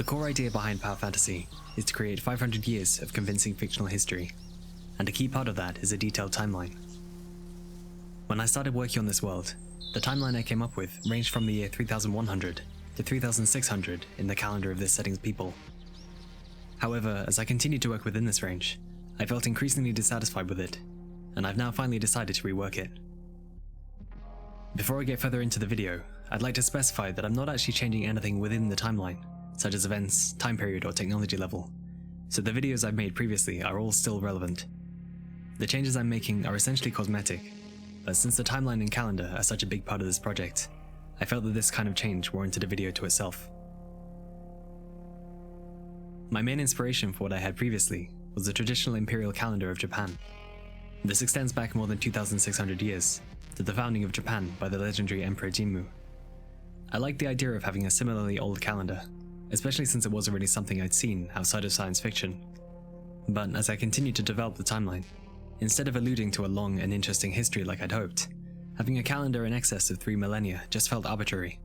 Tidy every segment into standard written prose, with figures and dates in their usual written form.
The core idea behind Power Fantasy is to create 500 years of convincing fictional history, and a key part of that is a detailed timeline. When I started working on this world, the timeline I came up with ranged from the year 3100 to 3600 in the calendar of this setting's people. However, as I continued to work within this range, I felt increasingly dissatisfied with it, and I've now finally decided to rework it. Before I get further into the video, I'd like to specify that I'm not actually changing anything within the timeline, such as events, time period, or technology level, so the videos I've made previously are all still relevant. The changes I'm making are essentially cosmetic, but since the timeline and calendar are such a big part of this project, I felt that this kind of change warranted a video to itself. My main inspiration for what I had previously was the traditional imperial calendar of Japan. This extends back more than 2,600 years, to the founding of Japan by the legendary Emperor Jimmu. I liked the idea of having a similarly old calendar, especially since it wasn't really something I'd seen outside of science fiction. But as I continued to develop the timeline, instead of alluding to a long and interesting history like I'd hoped, having a calendar in excess of 3 millennia just felt arbitrary,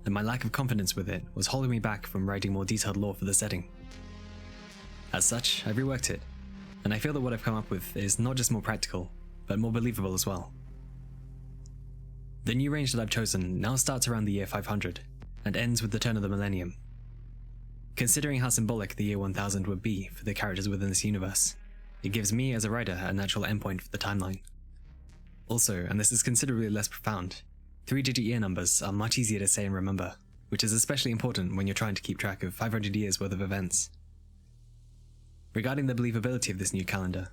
and my lack of confidence with it was holding me back from writing more detailed lore for the setting. As such, I've reworked it, and I feel that what I've come up with is not just more practical, but more believable as well. The new range that I've chosen now starts around the year 500, and ends with the turn of the millennium. Considering how symbolic the year 1000 would be for the characters within this universe, it gives me as a writer a natural endpoint for the timeline. Also, and this is considerably less profound, 3-digit year numbers are much easier to say and remember, which is especially important when you're trying to keep track of 500 years worth of events. Regarding the believability of this new calendar,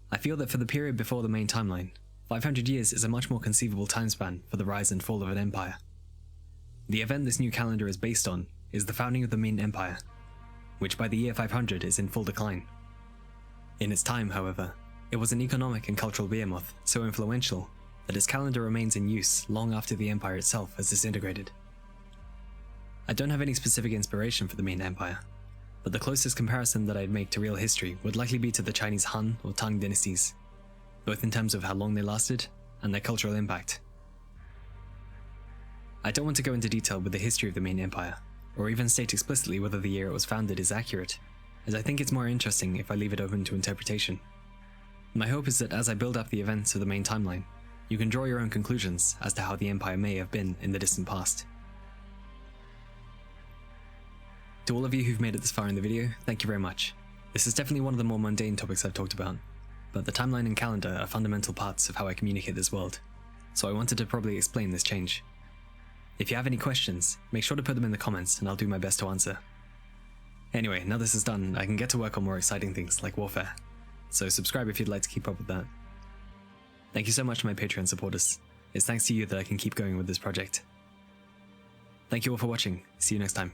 I feel that for the period before the main timeline, 500 years is a much more conceivable time span for the rise and fall of an empire. The event this new calendar is based on is the founding of the Ming Empire, which by the year 500 is in full decline. In its time, however, it was an economic and cultural behemoth so influential that its calendar remains in use long after the empire itself has disintegrated. I don't have any specific inspiration for the Ming Empire, but the closest comparison that I'd make to real history would likely be to the Chinese Han or Tang dynasties, both in terms of how long they lasted and their cultural impact. I don't want to go into detail with the history of the Ming Empire, or even state explicitly whether the year it was founded is accurate, as I think it's more interesting if I leave it open to interpretation. My hope is that as I build up the events of the main timeline, you can draw your own conclusions as to how the empire may have been in the distant past. To all of you who've made it this far in the video, thank you very much. This is definitely one of the more mundane topics I've talked about, but the timeline and calendar are fundamental parts of how I communicate this world, so I wanted to probably explain this change. If you have any questions, make sure to put them in the comments and I'll do my best to answer. Anyway, now this is done, I can get to work on more exciting things like warfare, so subscribe if you'd like to keep up with that. Thank you so much to my Patreon supporters. It's thanks to you that I can keep going with this project. Thank you all for watching, see you next time.